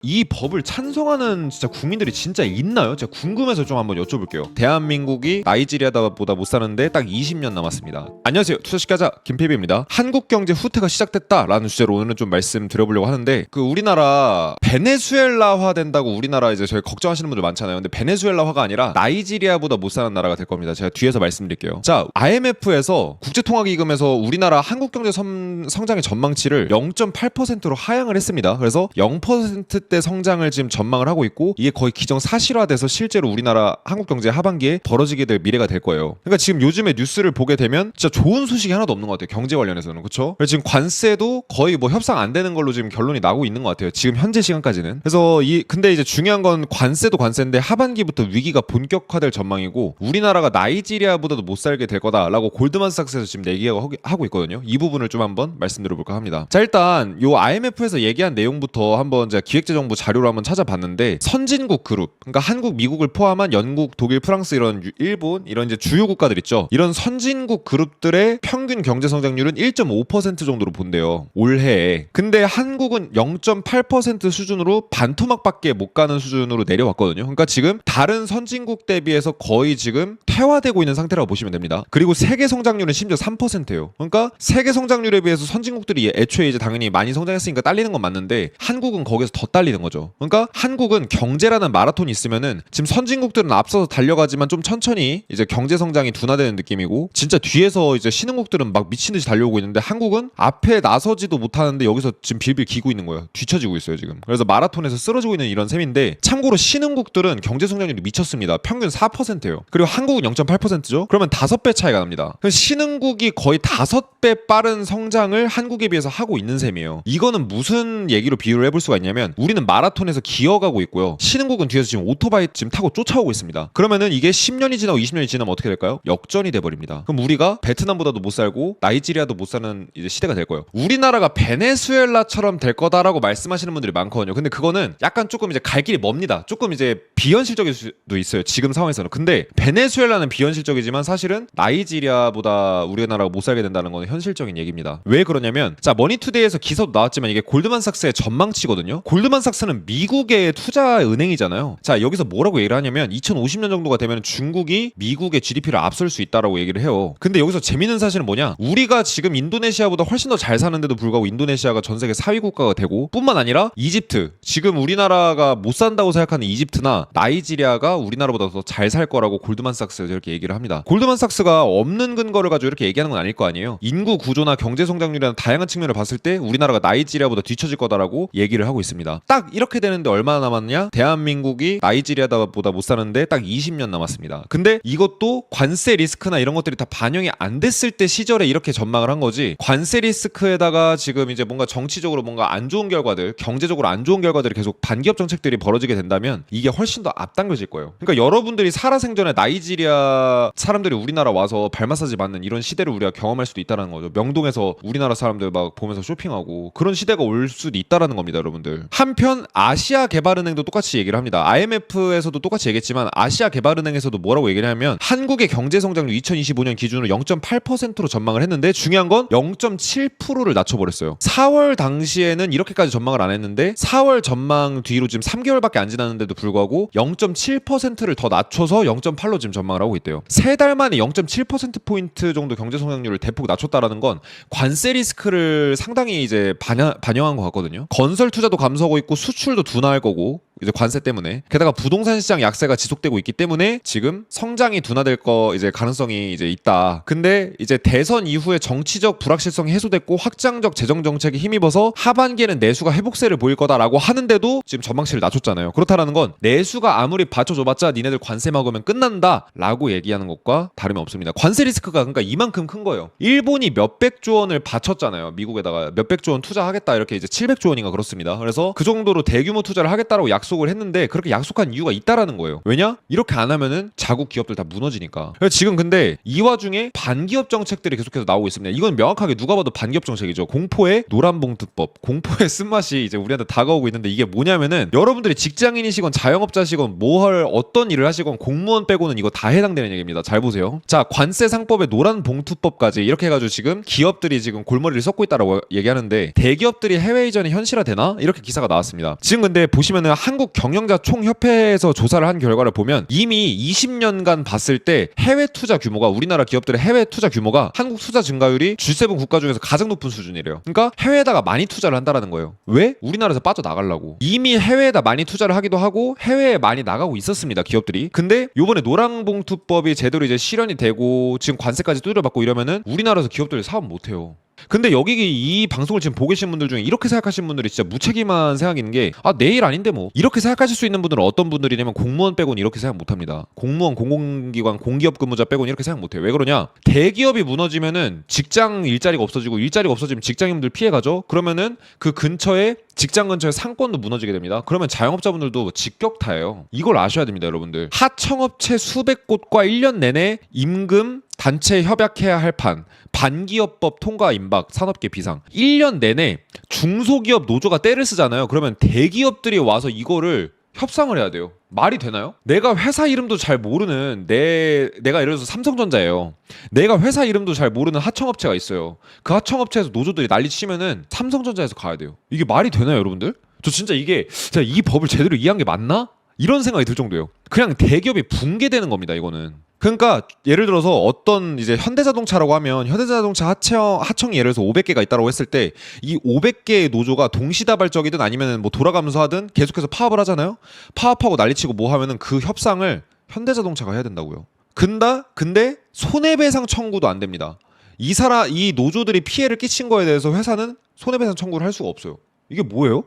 이 법을 찬성하는 진짜 국민들이 진짜 있나요? 제가 궁금해서 좀 한번 여쭤볼게요. 대한민국이 나이지리아보다 못 사는데 딱 20년 남았습니다. 안녕하세요. 투자식가자 김PB입니다. 한국 경제 후퇴가 시작됐다라는 주제로 오늘은 좀 말씀드려보려고 하는데, 그 우리나라 베네수엘라화 된다고 우리나라 이제 저희 걱정하시는 분들 많잖아요. 근데 베네수엘라화가 아니라 나이지리아보다 못 사는 나라가 될 겁니다. 제가 뒤에서 말씀드릴게요. 자, IMF에서 국제통화기금에서 우리나라 한국 경제 성장의 전망치를 0.8%로 하향을 했습니다. 그래서 0%대 성장을 지금 전망을 하고 있고, 이게 거의 기정사실화돼서 실제로 우리나라 한국 경제 하반기에 벌어지게 될 미래가 될 거예요. 그러니까 지금 요즘에 뉴스를 보게 되면 진짜 좋은 소식이 하나도 없는 것 같아요. 경제 관련해서는. 그렇죠? 지금 관세도 거의 뭐 협상 안 되는 걸로 지금 결론이 나고 있는 것 같아요. 지금 현재 시간까지는. 그래서 근데 이제 중요한 건 관세도 관세인데 하반기부터 위기가 본격화될 전망이고, 우리나라가 나이지리아보다도 못 살게 될 거다라고 골드만삭스에서 지금 얘기하고 있거든요. 이 부분을 좀 한번 말씀드려볼까 합니다. 자, 일단 요 IMF에서 얘기한 내용부터 한번 제가 기획재정부 자료로 한번 찾아봤는데, 선진국 그룹, 그러니까 한국, 미국을 포함한 영국, 독일, 프랑스, 이런 일본, 이런 이제 주요 국가들 있죠. 이런 선진국 그룹들의 평균 경제 성장률은 1.5% 정도로 본대요, 올해에. 근데 한국은 0.8% 수준으로 반토막밖에 못 가는 수준으로 내려왔거든요. 그러니까 지금 다른 선진국 대비해서 거의 지금 퇴화되고 있는 상태라고 보시면 됩니다. 그리고 세계 성장률은 심지어 3%예요. 그러니까 세계 성장률에 비해서 선진국들이 애초에 이제 당연히 많이 성장했으니까 딸리는 건 맞는데, 한국은 거기서 더 딸리는 거죠. 그러니까 한국은 경제라는 마라톤이 있으면은 지금 선진국들은 앞서서 달려가지만 좀 천천히 이제 경제 성장이 둔화되는 느낌이고, 진짜 뒤에서 이제 신흥국들은 막 미친 듯이 달려오고 있는데, 한국은 앞에 나서지도 못하는데 여기서 지금 빌빌 기고 있는 거예요. 뒤처지고 있어요 지금. 그래서 마라톤에서 쓰러지고 있는 이런 셈인데, 참고로 신흥국들은 경제 성장률이 미쳤습니다. 평균 4%예요. 그리고 한국은 0.8%죠. 그러면 5배 차이가 납니다. 신흥국이 거의 5배 빠른 성장을 한국에 비해서 하고 있는 셈이에요. 이거는 무슨 얘기로 비유를 해볼 수가 있냐면, 우리는 마라톤에서 기어가고 있고요, 신흥국은 뒤에서 지금 오토바이 지금 타고 쫓아오고 있습니다. 그러면은 이게 10년이 지나고 20년이 지나면 어떻게 될까요? 역전이 돼버립니다. 그럼 우리가 베트남보다도 못 살고 나이지리아도 못 사는 이제 시대가 될 거예요. 우리나라가 베네수엘라처럼 될 거다라고 말씀하시는 분들이 많거든요. 근데 그거는 약간 조금 이제 갈 길이 멉니다. 조금 이제 비현실적일 수도 있어요, 지금 상황에서는. 근데 베네수엘라는 비현실적이지만 사실은 나이지리아보다 우리나라가 못 살게 된다는 건 현실적인 얘기입니다. 왜 그러냐면, 자, 머니투데이에서 기사도 나왔지만 이게 골드만삭스의 전망치거든요. 골드만삭스는 미국의 투자은행이잖아요. 자, 여기서 뭐라고 얘기를 하냐면, 2050년 정도가 되면 중국이 미국의 GDP를 앞설 수 있다라고 얘기를 해요. 근데 여기서 재밌는 사실은 뭐냐, 우리가 지금 인도네시아보다 훨씬 더 잘 사는데도 불구하고 인도네시아가 전 세계 4위 국가가 되고, 뿐만 아니라 이집트, 지금 우리나라가 못 산다고 생각하는 이집트나 나이지리아가 우리나라보다 더 잘 살 거라고 골드만삭스에서 이렇게 얘기를 합니다. 골드만삭스가 없는 근거를 가지고 이렇게 얘기하는 건 아닐 거 아니에요. 인구 구조나 경제 성장률이라는 다양한 측면을 봤을 때 우리나라가 나이지리아보다 뒤처질 거다라고 얘기를 하고 있습니다. 딱 이렇게 되는데 얼마나 남았냐? 대한민국이 나이지리아보다 못 사는데 딱 20년 남았습니다. 근데 이것도 관세 리스크나 이런 것들이 다 반영이 안 됐을 때 시절에 이렇게 전망을 한 거지, 관세 리스크에다가 지금 이제 뭔가 정치적으로 뭔가 안 좋은 결과들, 경제적으로 안 좋은 결과들이 계속 반기업 정책들이 벌어지게 된다면 이게 훨씬 더 앞당겨질 거예요. 그러니까 여러분들이 살아생전에 나이지리아 사람들이 우리나라 와서 발 마사지 받는 이런 시대를 우리가 경험할 수도 있다는 거죠. 명동에서 우리나라 사람들 막 보면서 쇼핑하고 그런 시대가 올 수도 있다는 겁니다, 여러분들. 한편 아시아개발은행도 똑같이 얘기를 합니다. IMF에서도 똑같이 얘기했지만 아시아개발은행에서도 뭐라고 얘기를 하냐면, 한국의 경제성장률 2025년 기준으로 0.8%로 전망을 했는데, 중요한 건 0.7%를 낮춰버렸어요. 4월 당시에는 이렇게까지 전망을 안 했는데 4월 전망 뒤로 지금 3개월밖에 안 지났는데도 불구하고 0.7%를 더 낮춰서 0.8로 지금 전망을 하고 있대요. 3달 만에 0.7%포인트 정도 경제성장률을 대폭 낮췄다라는 건 관세 리스크를 상당히 이제 반영한 것 같거든요. 건설 투자도 감소하고 있고 수출도 둔화할 거고, 이제 관세 때문에. 게다가 부동산 시장 약세가 지속되고 있기 때문에 지금 성장이 둔화될 거 이제 가능성이 이제 있다. 근데 이제 대선 이후에 정치적 불확실성이 해소됐고 확장적 재정 정책에 힘입어서 하반기에는 내수가 회복세를 보일 거다라고 하는데도 지금 전망치를 낮췄잖아요. 그렇다라는 건 내수가 아무리 받쳐줘봤자 니네들 관세 먹으면 끝난다라고 얘기하는 것과 다름이 없습니다. 관세 리스크가 그러니까 이만큼 큰 거예요. 일본이 몇백조 원을 바쳤잖아요. 미국에다가 몇백조 원 투자하겠다 이렇게 이제 700조 원인가 그렇습니다. 그래서 그 정도로 대규모 투자를 하겠다라고 약속 약속을 했는데 그렇게 약속한 이유가 있다라는 거예요. 왜냐? 이렇게 안 하면은 자국 기업들 다 무너지니까. 그래서 지금 근데 이 와중에 반기업 정책들이 계속해서 나오고 있습니다. 이건 명확하게 누가 봐도 반기업 정책이죠. 공포의 노란봉투법, 공포의 쓴맛이 이제 우리한테 다가오고 있는데 이게 뭐냐면은 여러분들이 직장인이시건 자영업자시건 뭐 할 어떤 일을 하시건 공무원 빼고는 이거 다 해당되는 얘기입니다. 잘 보세요. 자, 관세상법의 노란봉투법까지 이렇게 해가지고 지금 기업들이 지금 골머리를 썩고 있다라고 얘기하는데 대기업들이 해외 이전이 현실화되나? 이렇게 기사가 나왔습니다. 지금 근데 보시면은 한국경영자총협회에서 조사를 한 결과를 보면 이미 20년간 봤을 때 해외 투자 규모가 우리나라 기업들의 해외 투자 규모가 한국 투자 증가율이 G7 국가 중에서 가장 높은 수준이래요. 그러니까 해외에다가 많이 투자를 한다라는 거예요. 왜? 우리나라에서 빠져나가려고. 이미 해외에다 많이 투자를 하기도 하고 해외에 많이 나가고 있었습니다. 기업들이. 근데 요번에 노란봉투법이 제대로 이제 실현이 되고 지금 관세까지 두드려받고 이러면은 우리나라에서 기업들이 사업 못해요. 근데 여기 이 방송을 지금 보고 계신 분들 중에 이렇게 생각하시는 분들이 진짜 무책임한 생각인 게 내일 아닌데 뭐 이렇게 생각하실 수 있는 분들은 어떤 분들이냐면 공무원 빼고는 이렇게 생각 못합니다. 공무원, 공공기관, 공기업 근무자 빼고는 이렇게 생각 못해요. 왜 그러냐? 대기업이 무너지면은 직장 일자리가 없어지고 일자리가 없어지면 직장인들 피해가죠. 그러면은 그 근처에 직장 근처에 상권도 무너지게 됩니다. 그러면 자영업자분들도 직격타예요. 이걸 아셔야 됩니다, 여러분들. 하청업체 수백 곳과 1년 내내 임금 단체 협약해야 할 판, 반기업법 통과 임박, 산업계 비상. 1년 내내 중소기업 노조가 떼를 쓰잖아요. 그러면 대기업들이 와서 이거를 협상을 해야 돼요. 말이 되나요? 내가 회사 이름도 잘 모르는 내가 예를 들어서 삼성전자예요. 내가 회사 이름도 잘 모르는 하청업체가 있어요. 그 하청업체에서 노조들이 난리치면은 삼성전자에서 가야 돼요. 이게 말이 되나요, 여러분들? 저 진짜 이게 제가 이 법을 제대로 이해한 게 맞나? 이런 생각이 들 정도예요. 그냥 대기업이 붕괴되는 겁니다, 이거는. 그러니까 예를 들어서 어떤 이제 현대자동차라고 하면 현대자동차 하청이 예를 들어서 500개가 있다고 했을 때 이 500개의 노조가 동시다발적이든 아니면 뭐 돌아가면서 하든 계속해서 파업을 하잖아요. 파업하고 난리치고 뭐 하면은 그 협상을 현대자동차가 해야 된다고요. 근데 손해배상 청구도 안 됩니다. 이 노조들이 피해를 끼친 거에 대해서 회사는 손해배상 청구를 할 수가 없어요. 이게 뭐예요?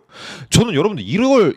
저는 여러분들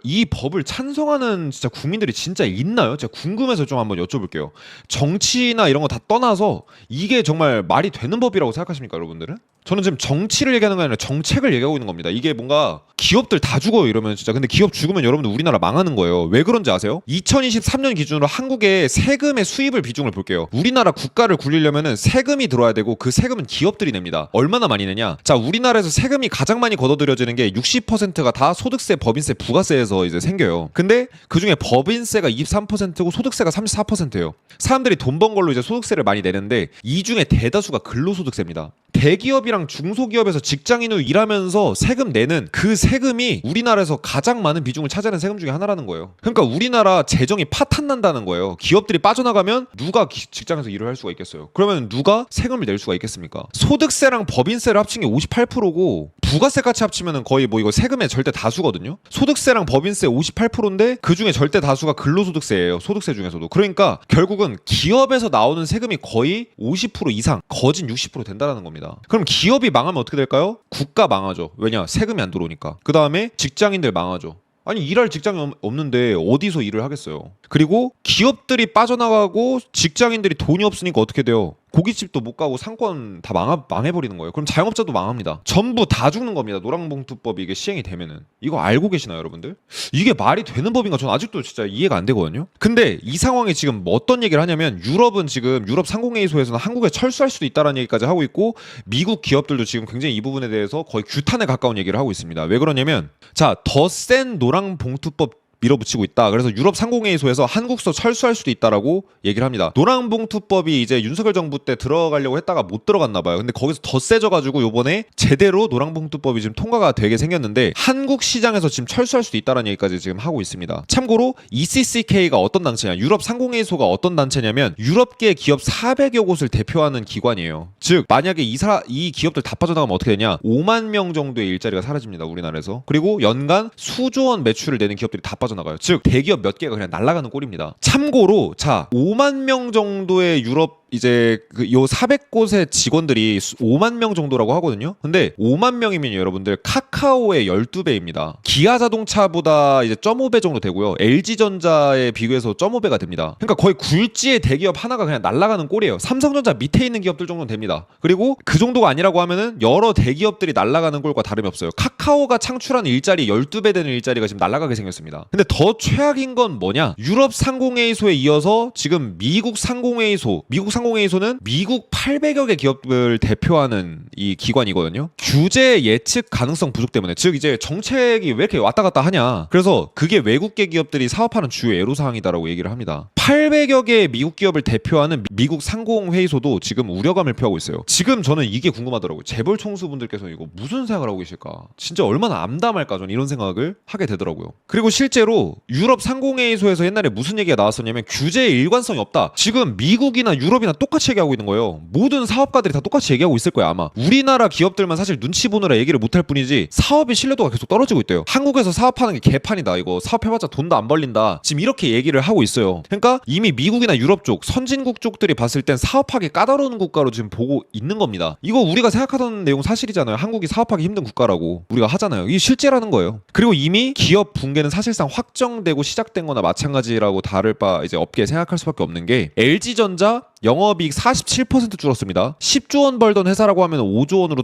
이 법을 찬성하는 진짜 국민들이 진짜 있나요? 제가 궁금해서 좀 한번 여쭤볼게요. 정치나 이런 거 다 떠나서 이게 정말 말이 되는 법이라고 생각하십니까, 여러분들은? 저는 지금 정치를 얘기하는 게 아니라 정책을 얘기하고 있는 겁니다. 이게 뭔가 기업들 다 죽어요 이러면 진짜. 근데 기업 죽으면 여러분들 우리나라 망하는 거예요. 왜 그런지 아세요? 2023년 기준으로 한국의 세금의 수입을 비중을 볼게요. 우리나라 국가를 굴리려면은 세금이 들어와야 되고 그 세금은 기업들이 냅니다. 얼마나 많이 내냐? 자, 우리나라에서 세금이 가장 많이 걷어들여지는 게 60%가 다 소득세, 법인세, 부가세에서 이제 생겨요. 근데 그 중에 법인세가 23%고 소득세가 34%예요. 사람들이 돈 번 걸로 이제 소득세를 많이 내는데 이 중에 대다수가 근로소득세입니다. 대기업이랑 중소기업에서 직장인으로 일하면서 세금 내는 그 세금이 우리나라에서 가장 많은 비중을 차지하는 세금 중에 하나라는 거예요. 그러니까 우리나라 재정이 파탄난다는 거예요. 기업들이 빠져나가면 누가 직장에서 일을 할 수가 있겠어요? 그러면 누가 세금을 낼 수가 있겠습니까? 소득세랑 법인세를 합친 게 58%고 부가세 같이 합치면 거의 뭐 이거 세금의 절대 다수거든요. 소득세랑 법인세 58%인데 그 중에 절대 다수가 근로소득세예요. 소득세 중에서도. 그러니까 결국은 기업에서 나오는 세금이 거의 50% 이상, 거진 60% 된다는 겁니다. 그럼 기업이 망하면 어떻게 될까요? 국가 망하죠. 왜냐? 세금이 안 들어오니까. 그 다음에 직장인들 망하죠. 아니 일할 직장이 없는데 어디서 일을 하겠어요. 그리고 기업들이 빠져나가고 직장인들이 돈이 없으니까 어떻게 돼요? 고깃집도 못 가고 상권 다 망해버리는 거예요. 그럼 자영업자도 망합니다. 전부 다 죽는 겁니다. 노란봉투법이 이게 시행이 되면은. 이거 알고 계시나요, 여러분들? 이게 말이 되는 법인가? 저는 아직도 진짜 이해가 안 되거든요. 근데 이 상황에 지금 뭐 어떤 얘기를 하냐면 유럽은 지금 유럽 상공회의소에서는 한국에 철수할 수도 있다는 얘기까지 하고 있고 미국 기업들도 지금 굉장히 이 부분에 대해서 거의 규탄에 가까운 얘기를 하고 있습니다. 왜 그러냐면 자, 더 센 노란봉투법 밀어붙이고 있다. 그래서 유럽 상공회의소에서 한국서 철수할 수도 있다라고 얘기를 합니다. 노란봉투법이 이제 윤석열 정부 때 들어가려고 했다가 못 들어갔나 봐요. 근데 거기서 더 세져가지고 요번에 제대로 노란봉투법이 지금 통과가 되게 생겼는데 한국 시장에서 지금 철수할 수도 있다는 얘기까지 지금 하고 있습니다. 참고로 ECCK가 어떤 단체냐? 유럽 상공회의소가 어떤 단체냐면 유럽계 기업 400여 곳을 대표하는 기관이에요. 즉 만약에 이 기업들 다 빠져나가면 어떻게 되냐? 5만 명 정도의 일자리가 사라집니다. 우리나라에서. 그리고 연간 수조 원 매출을 내는 기업들이 다 빠져나가요. 즉 대기업 몇 개가 그냥 날아가는 꼴입니다. 참고로 자 5만 명 정도의 유럽 이제 요 400곳의 직원들이 5만 명 정도라고 하거든요. 근데 5만 명이면 여러분들 카카오의 12배입니다. 기아 자동차보다 이제 0.5배 정도 되고요. LG전자에 비교해서 0.5배가 됩니다. 그러니까 거의 굴지의 대기업 하나가 그냥 날아가는 꼴이에요. 삼성전자 밑에 있는 기업들 정도는 됩니다. 그리고 그 정도가 아니라고 하면은 여러 대기업들이 날아가는 꼴과 다름이 없어요. 카카오가 창출한 일자리 12배 되는 일자리가 지금 날아가게 생겼습니다. 근데 더 최악인 건 뭐냐? 유럽 상공회의소에 이어서 지금 미국 상공회의소, 미국 상공회의소는 미국 800여 개 기업을 대표하는 이 기관이거든요. 규제 예측 가능성 부족 때문에, 즉 이제 정책이 왜 이렇게 왔다 갔다 하냐. 그래서 그게 외국계 기업들이 사업하는 주요 애로사항이다라고 얘기를 합니다. 800여 개의 미국 기업을 대표하는 미국 상공회의소도 지금 우려감을 표하고 있어요. 지금 저는 이게 궁금하더라고요. 재벌 총수분들께서 이거 무슨 생각을 하고 계실까? 진짜 얼마나 암담할까? 저는 이런 생각을 하게 되더라고요. 그리고 실제로 유럽 상공회의소에서 옛날에 무슨 얘기가 나왔었냐면 규제의 일관성이 없다. 지금 미국이나 유럽이나 똑같이 얘기하고 있는 거예요. 모든 사업가들이 다 똑같이 얘기하고 있을 거야 아마. 우리나라 기업들만 사실 눈치 보느라 얘기를 못할 뿐이지 사업의 신뢰도가 계속 떨어지고 있대요. 한국에서 사업하는 게 개판이다. 이거 사업해봤자 돈도 안 벌린다. 지금 이렇게 얘기를 하고 있어요. 그러니까 이미 미국이나 유럽 쪽, 선진국 쪽들이 봤을 땐 사업하기 까다로운 국가로 지금 보고 있는 겁니다. 이거 우리가 생각하던 내용 사실이잖아요. 한국이 사업하기 힘든 국가라고 우리가 하잖아요. 이게 실제라는 거예요. 그리고 이미 기업 붕괴는 사실상 확정되고 시작된 거나 마찬가지라고 다를 바 이제 업계에 생각할 수밖에 없는 게 LG전자 영업이익 47% 줄었습니다. 10조 원 벌던 회사라고 하면 5조 원으로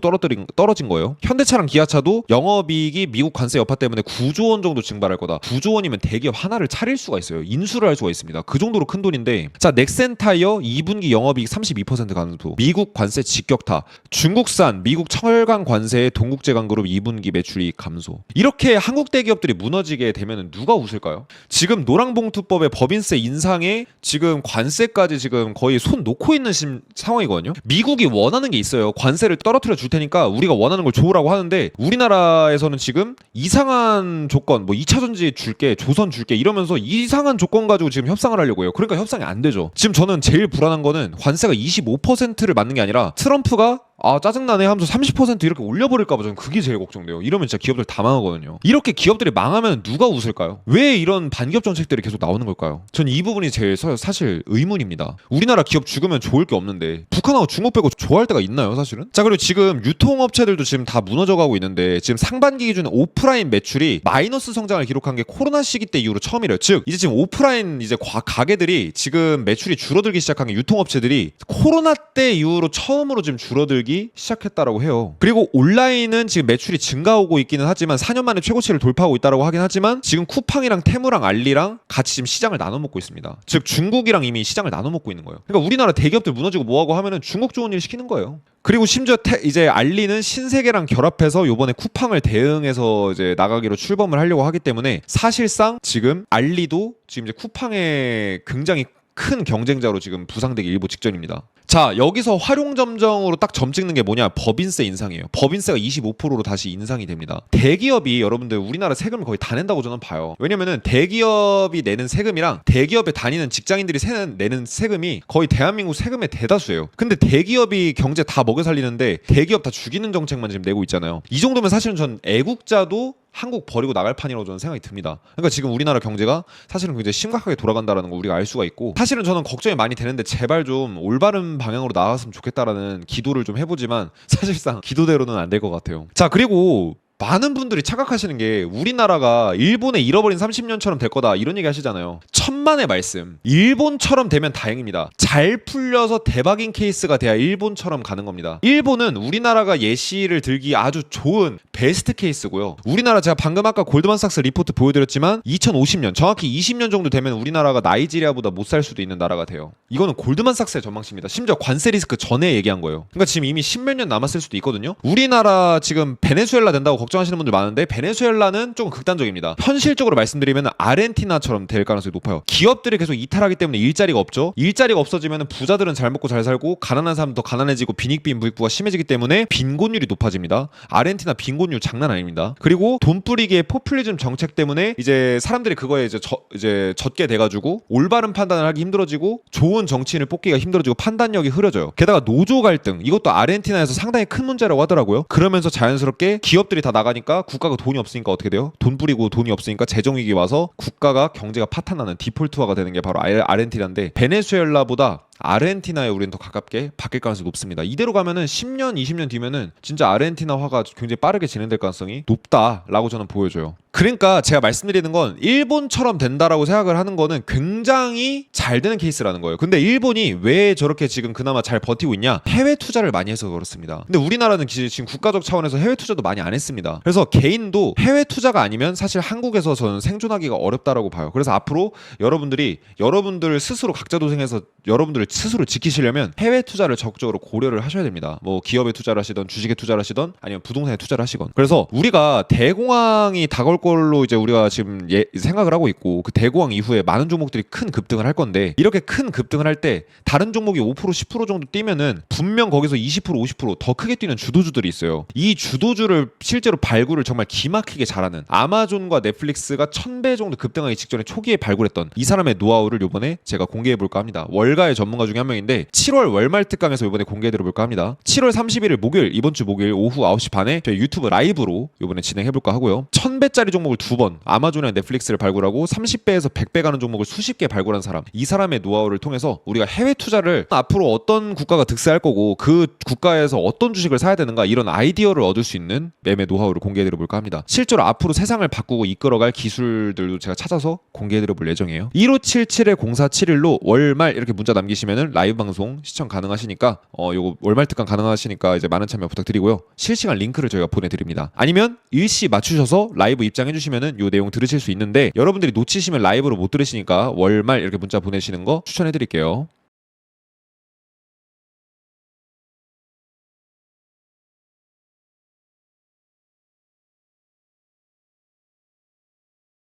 떨어진 거예요. 현대차랑 기아차도 영업이익이 미국 관세 여파 때문에 9조 원 정도 증발할 거다. 9조 원이면 대기업 하나를 차릴 수가 있어요. 인수를 할 수가 있습니다. 그 정도로 큰 돈인데, 자, 넥센타이어 2분기 영업이익 32% 감소. 미국 관세 직격타. 중국산 미국 철강 관세의 동국제강그룹 2분기 매출이익 감소. 이렇게 한국 대기업들이 무너지게 되면 누가 웃을까요? 지금 노랑봉투법의 법인세 인상에 지금 관세까지 지금 거의 손 놓고 있는 상황이거든요. 미국이 원하는 게 있어요. 관세를 떨어뜨려 줄 테니까 우리가 원하는 걸 줘라고 하는데, 우리나라에서는 지금 이상한 조건, 뭐 2차 전지 줄게, 조선 줄게 이러면서 이상한 조건 가지고 지금 협상을 하려고 해요. 그러니까 협상이 안 되죠. 지금 저는 제일 불안한 거는 관세가 25%를 맞는 게 아니라 트럼프가 짜증나네 하면서 30% 이렇게 올려버릴까봐 저는 그게 제일 걱정돼요. 이러면 진짜 기업들 다 망하거든요. 이렇게 기업들이 망하면 누가 웃을까요? 왜 이런 반기업 정책들이 계속 나오는 걸까요? 전 이 부분이 제일 사실 의문입니다. 우리나라 기업 죽으면 좋을 게 없는데 북한하고 중국 빼고 좋아할 때가 있나요 사실은? 자, 그리고 지금 유통업체들도 지금 다 무너져가고 있는데, 지금 상반기 기준 오프라인 매출이 마이너스 성장을 기록한 게 코로나 시기 때 이후로 처음이래요. 즉 이제 지금 오프라인 이제 가게들이 지금 매출이 줄어들기 시작한 게 유통업체들이 코로나 때 이후로 처음으로 지금 줄어들기 시작했다라고 해요. 그리고 온라인은 지금 매출이 증가하고 있기는 하지만 4년 만에 최고치를 돌파하고 있다라고 하긴 하지만, 지금 쿠팡이랑 테무랑 알리랑 같이 지금 시장을 나눠 먹고 있습니다. 즉 중국이랑 이미 시장을 나눠 먹고 있는 거예요. 그러니까 우리나라 대기업들 무너지고 뭐하고 하면은 중국 좋은 일 시키는 거예요. 그리고 심지어 이제 알리는 신세계랑 결합해서 요번에 쿠팡을 대응해서 이제 나가기로 출범을 하려고 하기 때문에, 사실상 지금 알리도 지금 이제 쿠팡의 굉장히 큰 경쟁자로 지금 부상되기 일보 직전입니다. 자, 여기서 활용점정으로 딱 점 찍는 게 뭐냐? 법인세 인상이에요. 법인세가 25%로 다시 인상이 됩니다. 대기업이 여러분들 우리나라 세금을 거의 다 낸다고 저는 봐요. 왜냐면은 대기업이 내는 세금이랑 대기업에 다니는 직장인들이 내는 세금이 거의 대한민국 세금의 대다수예요. 근데 대기업이 경제 다 먹여 살리는데 대기업 다 죽이는 정책만 지금 내고 있잖아요. 이 정도면 사실은 전 애국자도 한국 버리고 나갈 판이라고 저는 생각이 듭니다. 그러니까 지금 우리나라 경제가 사실은 굉장히 심각하게 돌아간다는 거 우리가 알 수가 있고, 사실은 저는 걱정이 많이 되는데 제발 좀 올바른 방향으로 나왔으면 좋겠다라는 기도를 좀 해보지만 사실상 기도대로는 안 될 것 같아요. 자, 그리고 많은 분들이 착각하시는 게 우리나라가 일본의 잃어버린 30년처럼 될 거다 이런 얘기 하시잖아요. 천만의 말씀, 일본처럼 되면 다행입니다. 잘 풀려서 대박인 케이스가 돼야 일본처럼 가는 겁니다. 일본은 우리나라가 예시를 들기 아주 좋은 베스트 케이스고요. 우리나라, 제가 방금 아까 골드만삭스 리포트 보여드렸지만 2050년, 정확히 20년 정도 되면 우리나라가 나이지리아보다 못 살 수도 있는 나라가 돼요. 이거는 골드만삭스의 전망치입니다. 심지어 관세 리스크 전에 얘기한 거예요. 그러니까 지금 이미 10몇 년 남았을 수도 있거든요. 우리나라 지금 베네수엘라 된다고 걱정하시는 분들 많은데, 베네수엘라는 조금 극단적입니다. 현실적으로 말씀드리면 아르헨티나처럼 될 가능성이 높아요. 기업들이 계속 이탈하기 때문에 일자리가 없죠. 일자리가 없어지면 부자들은 잘 먹고 잘 살고 가난한 사람은 더 가난해지고 빈익빈 부익부가 심해지기 때문에 빈곤율이 높아집니다. 아르헨티나 빈곤율 장난 아닙니다. 그리고 돈 뿌리기의 포퓰리즘 정책 때문에 이제 사람들이 그거에 이제 젖게 돼가지고 올바른 판단을 하기 힘들어지고 좋은 정치인을 뽑기가 힘들어지고 판단력이 흐려져요. 게다가 노조 갈등, 이것도 아르헨티나에서 상당히 큰 문제라고 하더라고요. 그러면서 자연스럽게 기업들이 다 나가니까 국가가 돈이 없으니까 어떻게 돼요? 돈 뿌리고 돈이 없으니까 재정위기 와서 국가가 경제가 파탄나는 디폴트화가 되는 게 바로 아르헨티나인데, 베네수엘라보다 아르헨티나에 우리는 더 가깝게 바뀔 가능성이 높습니다. 이대로 가면은 10년, 20년 뒤면은 진짜 아르헨티나화가 굉장히 빠르게 진행될 가능성이 높다라고 저는 보여줘요. 그러니까 제가 말씀드리는 건 일본처럼 된다라고 생각을 하는 거는 굉장히 잘 되는 케이스라는 거예요. 근데 일본이 왜 저렇게 지금 그나마 잘 버티고 있냐? 해외 투자를 많이 해서 그렇습니다. 근데 우리나라는 지금 국가적 차원에서 해외 투자도 많이 안 했습니다. 그래서 개인도 해외 투자가 아니면 사실 한국에서 저는 생존하기가 어렵다라고 봐요. 그래서 앞으로 여러분들이 여러분들 스스로 각자 도생해서 여러분들을 스스로 지키시려면 해외 투자를 적극적으로 고려를 하셔야 됩니다. 뭐 기업에 투자를 하시던 주식에 투자를 하시던 아니면 부동산에 투자를 하시건. 그래서 우리가 대공황이 다가올 걸로 이제 우리가 지금 생각을 하고 있고 그 대공황 이후에 많은 종목들이 큰 급등을 할 건데 이렇게 큰 급등을 할 때 다른 종목이 5% 10% 정도 뛰면은 분명 거기서 20% 50% 더 크게 뛰는 주도주들이 있어요. 이 주도주를 실제로 발굴을 정말 기막히게 잘하는 아마존과 넷플릭스가 1000배 정도 급등하기 직전에 초기에 발굴했던 이 사람의 노하우를 요번에 제가 공개해볼까 합니다. 월가의 전문가 중에 한 명인데 7월 월말 특강에서 요번에 공개해드려볼까 합니다. 7월 31일 목요일 이번 주 목요일 오후 9시 반에 저희 유튜브 라이브로 요번에 진행해볼까 하고요. 1000배짜리 종목을 2번 아마존이나 넷플릭스를 발굴하고 30배에서 100배 가는 종목을 수십 개 발굴한 사람, 이 사람의 노하우를 통해서 우리가 해외 투자를 앞으로 어떤 국가가 득세할 거고 그 국가에서 어떤 주식을 사야 되는가 이런 아이디어를 얻을 수 있는 매매 노하우를 공개해드려볼까 합니다. 실제로 앞으로 세상을 바꾸고 이끌어갈 기술들도 제가 찾아서 공개해드려볼 예정이에요. 1577-0471로 월말 이렇게 문자 남기시면은 라이브 방송 시청 가능하시니까 요거 월말 특강 가능하시니까 이제 많은 참여 부탁드리고요. 실시간 링크를 저희가 보내드립니다. 아니면 일시 맞추셔서 라이브 입장해주시면은 요 내용 들으실 수 있는데 여러분들이 놓치시면 라이브로 못 들으시니까 월말 이렇게 문자 보내시는 거 추천해드릴게요.